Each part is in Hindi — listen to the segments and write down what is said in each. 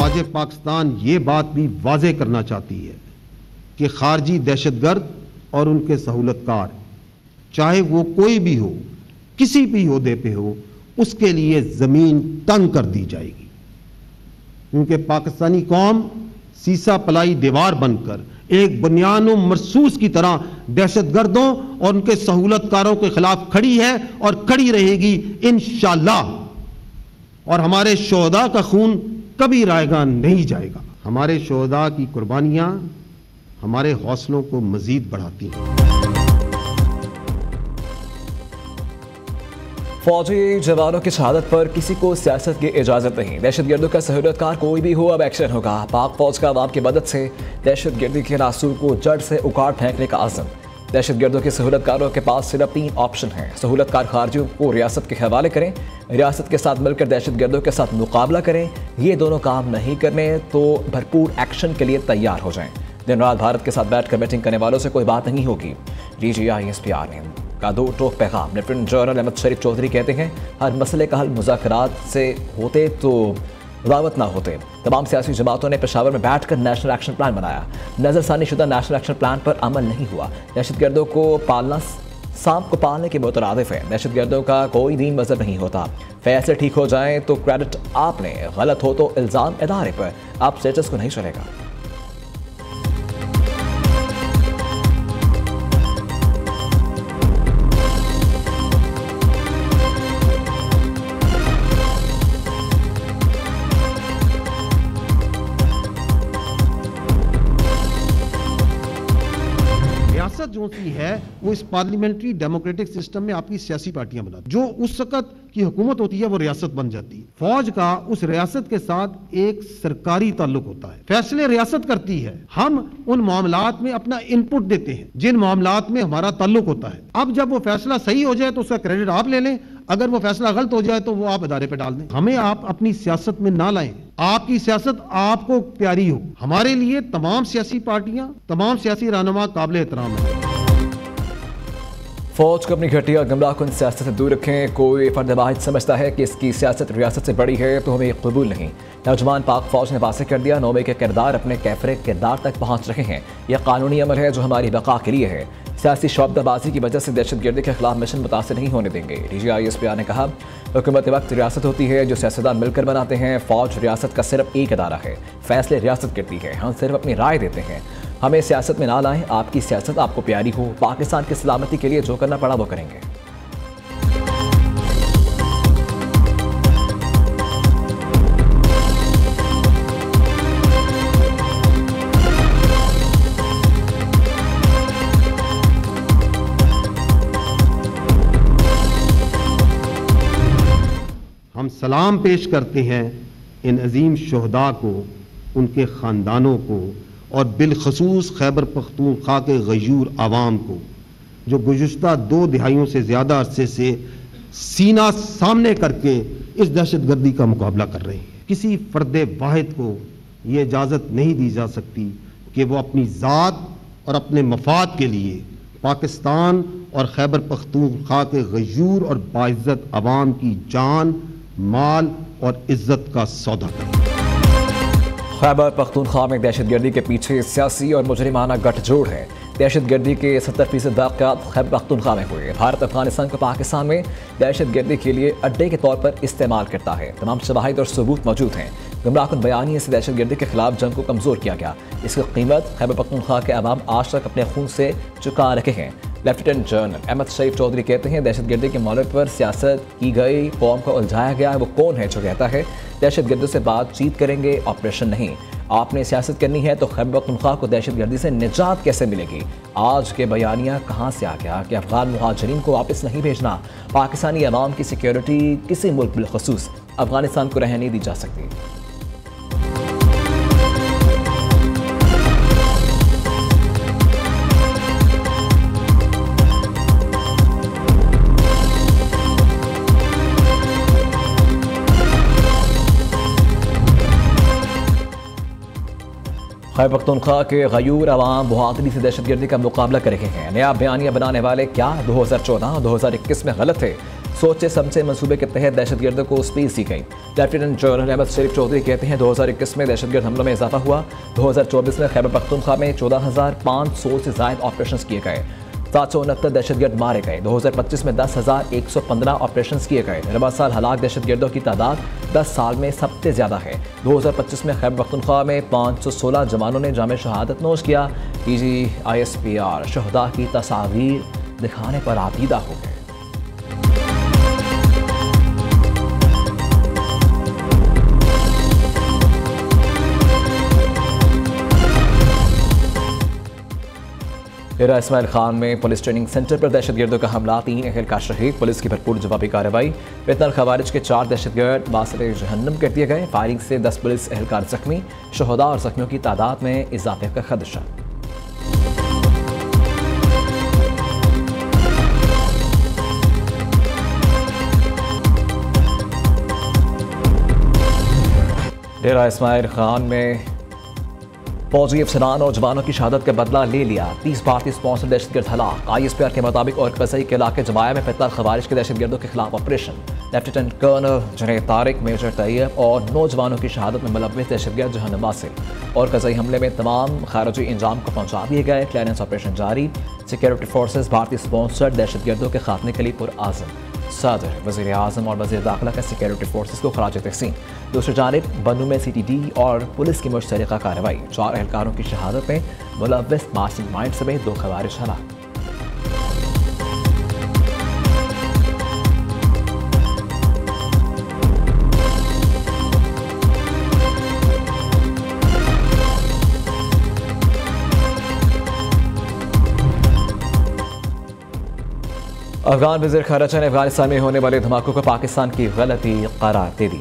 फौज पाकिस्तान ये बात भी वाजे करना चाहती है कि खारजी दहशतगर्द और उनके सहूलतकार, चाहे वो कोई भी हो, किसी भी ओहदे पे हो, उसके लिए जमीन तंग कर दी जाएगी, क्योंकि पाकिस्तानी कौम सीसा पलाई दीवार बनकर एक बुनियाद मरसूस की तरह दहशतगर्दों और उनके सहूलतकारों के खिलाफ खड़ी है और खड़ी रहेगी इंशाअल्लाह। और हमारे शोहदा का खून कभी रायगा नहीं जाएगा। हमारे शोहदा की कुर्बानियां हमारे हौसलों को मजीद बढ़ाती हैं। फौजी जवानों की शहादत पर किसी को सियासत की इजाजत नहीं। दहशतगर्दों का सहूलतकार कोई भी हो, अब एक्शन होगा। पाक फौज का अवाम की मदद से दहशतगर्दी के नासूर को जड़ से उखाड़ फेंकने का आज़म। दहशतगर्दों के सहूलतकारों के पास सिर्फ 3 ऑप्शन हैं। सहूलतकार खारजियों को रियासत के हवाले करें, रियासत के साथ मिलकर दहशतगर्दों के साथ मुकाबला करें। ये दोनों काम नहीं करने तो भरपूर एक्शन के लिए तैयार हो जाएं। दिन रात भारत के साथ बैठकर मीटिंग करने वालों से कोई बात नहीं होगी। DGI/ISPR का 2 टोक पैगाम। लेफ्टिनेंट जनरल अहमद शरीफ चौधरी कहते हैं, हर मसले का हल मुज़ाकरात से होते तो दावत ना होते। तमाम सियासी जमातों ने पेशावर में बैठकर नेशनल एक्शन प्लान बनाया। नजरसानी शुदा नेशनल एक्शन प्लान पर अमल नहीं हुआ। दहशतगर्दों को पालना सांप को पालने के मुतरादिफ है। दहशतगर्दों का कोई दीन मजहब नहीं होता। फैसले ठीक हो जाएं तो क्रेडिट आपने, गलत हो तो इल्ज़ाम इदारे पर। आप स्टेटस को नहीं चलेगा। रियासत जो सी है वो इस पार्लियामेंट्री डेमोक्रेटिक सिस्टम में आपकी सियासी पार्टियां बनाती, जो उस वक्त की हुकूमत होती है वो रियासत बन जाती है। फौज का उस रियासत के साथ एक सरकारी ताल्लुक होता है। फैसले रियासत करती है, हम उन मामलात में अपना इनपुट देते हैं जिन मामलात में हमारा ताल्लुक होता है। अब जब वो फैसला सही हो जाए तो उसका क्रेडिट आप ले लें, अगर वो फैसला गलत हो जाए तो वो आप इदारे पे डाल दें। हमें आप अपनी सियासत में ना लाएं। आपकी सियासत आपको प्यारी हो। हमारे लिए तमाम सियासी पार्टियां, तमाम सियासी रहनुमा काबिल एहतराम है। फौज को अपनी घटिया गुमराहकुन सियासत से दूर रखें। कोई फर्द वाहिद समझता है कि इसकी सियासत रियासत से बड़ी है तो हमें कबूल नहीं। नौजवान पाक फौज ने वाज़ेह कर दिया, नौमे के किरदार अपने कैफरे किरदार तक पहुँच रहे हैं। यह कानूनी अमल है जो हमारी बका के लिए है। सियासी शौबदाबाजी की वजह से दहशतगर्दी के खिलाफ मिशन मुतासर नहीं होने देंगे। DGI/ISPR ने कहा, हुकूमत वक्त रियासत होती है जो सियासतदान मिलकर बनाते हैं। फौज रियासत का सिर्फ एक अदारा है, फैसले रियासत करती है। हम सिर्फ अपनी राय देते हैं। हमें सियासत में ना लाएं। आपकी सियासत आपको प्यारी हो। पाकिस्तान की सलामती के लिए जो करना पड़ा वो करेंगे। हम सलाम पेश करते हैं इन अजीम शोहदा को, उनके ख़ानदानों को और बिलखसूस खैबर पख्तूनख्वा के गयूर आवाम को, जो गुज़िश्ता 2 दिहाइयों से ज़्यादा अरसे से सीना सामने करके इस दहशतगर्दी का मुकाबला कर रहे हैं। किसी फ़र्द वाहिद को ये इजाज़त नहीं दी जा सकती कि वो अपनी ज़ात और अपने मफाद के लिए पाकिस्तान और खैबर पख्तूनख्वा के गयूर और बाइज़्ज़त आवाम की जान, माल और इज्जत का सौदा करें। खैबर पख्तूनख्वा में दहशतगर्दी के पीछे सियासी और मुजरिमाना गठजोड़ है। दहशतगर्दी के 70% वाक़यात खैबर पख्तूनख्वा में हुए। भारत अफगानिस्तान को पाकिस्तान में दहशतगर्दी के लिए अड्डे के तौर पर इस्तेमाल करता है। तमाम शवाहिद और सबूत मौजूद हैं। गुमराहकुन बयानिए से दहशतगर्दी के खिलाफ जंग को कमज़ोर किया गया। इसकी कीमत खैबर पख्तूनख्वा के अवाम आज तक अपने खून से चुका रखे हैं। लेफ्टिनेंट जनरल अहमद शरीफ चौधरी कहते हैं, दहशतगर्दी के मौलिद पर सियासत की गई, कौम को उलझाया गया है। वो कौन है जो कहता है दहशतगर्दी से बातचीत करेंगे, ऑपरेशन नहीं। आपने सियासत करनी है तो खैबर पख्तूनख्वा को दहशतगर्दी से निजात कैसे मिलेगी? आज के बयानिया कहाँ से आ गया कि अफगान मुहाजिरीन को वापस नहीं भेजना? पाकिस्तानी अवाम की सिक्योरिटी किसी मुल्क बिलखसूस अफगानिस्तान को रहने नहीं दी जा सकती। खैबर पख्तूनख्वा के गयूर अवाम बहादुरी से दहशतगर्दी का मुकाबला कर रहे हैं। नया बयानिया बनाने वाले क्या 2014 और 2021 में गलत थे? सोचे समझे मंसूबे के तहत दहशतगर्दों को स्पीच दी गई। लेफ्टिनेंट जनरल अहमद शरीफ चौधरी कहते हैं 2021 में दहशतगर्द हमलों में इजाफा हुआ। 2024 में खैबर पख्तूनख्वा में 14,500 से ज़ायद ऑपरेशन किए गए, 769 दहशतगर्द मारे गए। 2025 में 10,115 ऑपरेशन किए गए। रबा साल हलाक दहशतगर्दों की तादाद 10 साल में सबसे ज़्यादा है। 2025 में खैबर पख्तूनख्वा में 516 जवानों ने जाम शहादत नोश किया। PGISPR शहदा की तस्वीर दिखाने पर आबीदा हो गए। डेरा इस्माइल खान में पुलिस ट्रेनिंग सेंटर पर दहशतगर्दों का हमला, 3 एहलकार शहीद। पुलिस की भरपूर जवाबी कार्रवाई। फितनल खवारिज के 4 दहशतगर्द बासरे जहन्नम कर दिए गए। फायरिंग से 10 पुलिस एहलकार जख्मी। शहदा और जख्मियों की तादाद में इजाफे का खदशा। डेरा इस्माइल खान में फौजी अफसरान और जवानों की शहादत का बदला ले लिया। 30 भारतीय स्पॉन्सर दहशतगर्द हलाक। ISPR के मुताबिक और कज़ई के इलाके जमाया में फितनल खवारिज के दहशतगर्दों के खिलाफ operation. Lieutenant colonel Junaid Tariq, major Tayyab और 9 जवानों की शहादत में मुलव्विस दहशतगर्द जहन्नम वासिल और कज़ई हमले में तमाम खारजी इंजाम को पहुंचा दिए गए। क्लियरेंस ऑपरेशन जारी। सिक्योरिटी फोर्सेज भारतीय स्पॉन्सर्ड दहशतगर्दों के खात्मे के लिए पुरआज़म। सदर, वज़ीर आज़म और वज़ीर दाखिला का सिक्योरिटी फोर्सेज को खराज तहसीन। दूसरी जानिब बन्नू में CTD और पुलिस की मुश्तरका कार्रवाई। 4 एहलकारों की शहादत में मुलव्विस मास्टरमाइंड समेत 2 खवारिज हलाक। अफगान वज़ीर ख़ारिजा ने अफगानिस्तान में होने वाले धमाकों को पाकिस्तान की गलती करार दे दी।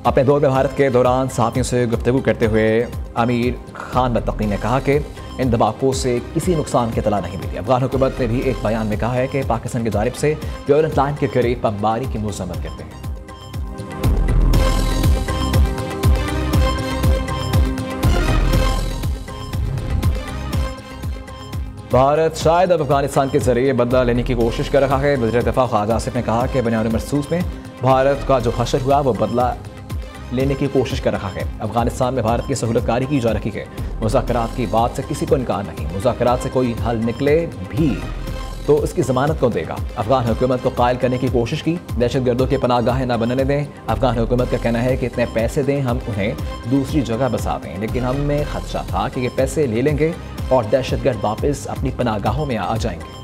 अपने दौरे में भारत के दौरान सहाफ़ियों से गुफ्तगू करते हुए आमिर खान बत्तकी ने कहा कि इन धमाकों से किसी नुकसान की इत्तला नहीं मिली। अफगान हुकूमत ने भी एक बयान में कहा है कि पाकिस्तान की जानिब से प्योरेंट लाइन के करीब बमबारी की मज़म्मत करते हैं। भारत शायद अब अफगानिस्तान के जरिए बदला लेने की कोशिश कर रहा है। वज़ीर दिफ़ा ख़ालिद आसिफ ने कहा कि बुनियादी महसूस में भारत का जो हशर हुआ वो बदला लेने की कोशिश कर रहा है। अफगानिस्तान में भारत की सहूलतकारी की जा रही है। मुज़ाकरात की बात से किसी को इनकार नहीं। मुज़ाकरात से कोई हल निकले भी तो इसकी ज़मानत कौन देगा। अफगान हुकूमत को कायल करने की कोशिश की। दहशतगर्दों के पनाहगाहें न बनने दें। अफगान हुकूमत का कहना है कि इतने पैसे दें, हम उन्हें दूसरी जगह बसा दें, लेकिन हमें खदशा था कि ये पैसे ले लेंगे और दहशतगर्द वापस अपनी पनाहगाहों में आ जाएंगे।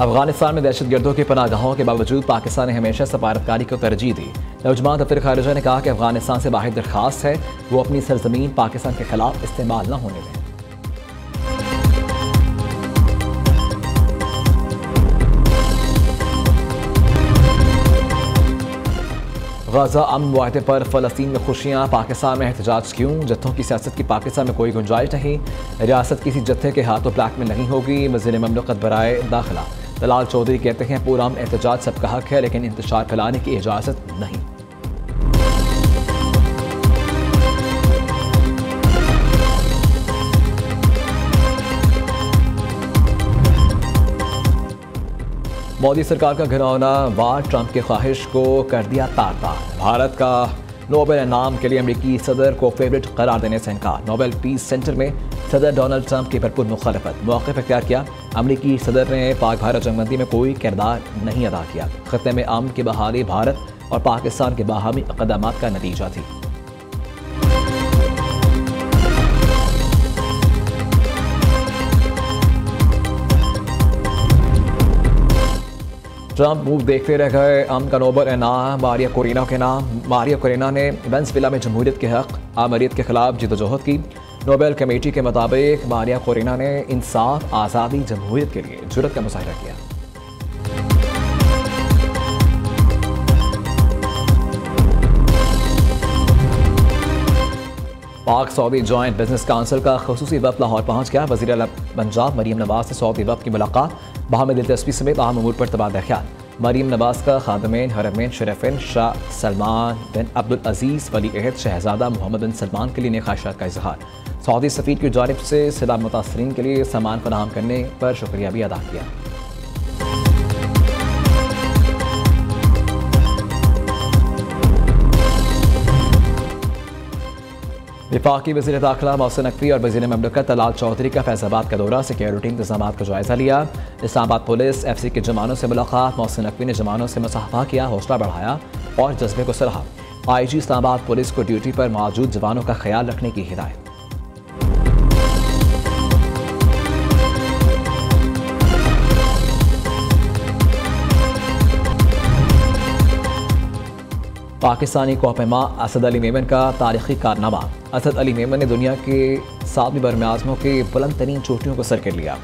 अफगानिस्तान में दहशतगर्दों की पनाहगाहों के बावजूद पाकिस्तान ने हमेशा सफारतकारी को तरजीह दी। नौजवान दफ्तर खारिजा ने कहा कि अफगानिस्तान से वाहिद दरख्वास्त है वो अपनी सरजमीन पाकिस्तान के खिलाफ इस्तेमाल न होने दें। गजा अमन मुआहदे पर फ़लस्तीन में खुशियाँ, पाकिस्तान में एहतजाज क्यों। जत्थों की सियासत की पाकिस्तान में कोई गुंजाइश नहीं। रियासत किसी जत्थे के हाथों ब्लैक में नहीं होगी। वज़ीर ममलकत बराए दाखिला दलाल चौधरी कहते हैं पुरअमन एहतजाज सबका हक है, लेकिन इंतशार फैलाने की इजाज़त नहीं। मोदी सरकार का घिनौना वार ट्रंप की ख्वाहिश को कर दिया तार तार। भारत का नोबेल इनाम के लिए अमेरिकी सदर को फेवरेट करार देने से इनकार। नोबेल पीस सेंटर में सदर डोनाल्ड ट्रंप की भरपूर मुखालफत। मौक़िफ़ इख्तियार किया। अमेरिकी सदर ने पाक भारत जंगबंदी में कोई किरदार नहीं अदा किया। खत्ते में अमन की बहाली भारत और पाकिस्तान के बाहमी इक़दामात का नतीजा थी। ट्रंप मूव देखते रह गए। अमन का नोबेल इनाम मारिया कोरेना के नाम। मारिया कोरेना ने वेनेज़ुएला में जमहूरियत के हक़ आमरीत के खिलाफ जदोजहद की। नोबेल कमेटी के मुताबिक मारिया कोरेना ने इंसाफ, आज़ादी, जमहूरियत के लिए जुर्रत का मुजाहिरा किया। पाक सऊदी जॉइंट बिजनेस काउंसिल का खुसूसी वफ़द लाहौर पहुंच गया। वज़ीर आला पंजाब मरीम नवाज से सऊदी वफ़द की मुलाकात, बाहमी दिलचस्पी समेत अहम अमूर पर तबादला ख्याल। मरीम नवाज का खादमेन हरमैन शरीफैन शाह सलमान बिन अब्दुल अजीज़ वली अहद शहजादा मोहम्मद बिन सलमान के लिए नेक ख्वाहिशात का इजहार। सऊदी सफ़ीर की जानिब से सलाम मुतासरीन के लिए सामान फराहम करने पर शुक्रिया भी अदा किया। वफाकी वज़ीर दाखिला मोहसिन नकवी और वज़ीर ममलकत तलाल चौधरी का फैज़ाबाद का दौरा, सिक्योरिटी इंतजाम का जायज़ा लिया। इस्लामाबाद पुलिस FC के जवानों से मुलाकात, मोहसिन नकवी ने जवानों से मुसाफा किया, हौसला बढ़ाया और जज्बे को सराहा। IG इस्लामाबाद पुलिस को ड्यूटी पर मौजूद जवानों का ख्याल रखने की हिदायत। पाकिस्तानी कोहपेमा असद अली मेमन का तारीखी कारनामा। असद अली मेमन ने दुनिया के 7वीं बरम आज़मों के बुलंद तरीन चोटियों को सर कर लिया।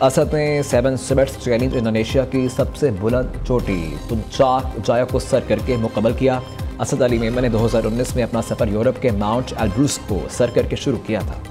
असद ने 7 समिट्स चैलेंज इंडोनेशिया की सबसे बुलंद चोटी पुंचाक जाया को सर करके मुकम्मल किया। असद अली मेमन ने 2019 में अपना सफ़र यूरोप के माउंट एल्ब्रूस को सर करके शुरू किया था।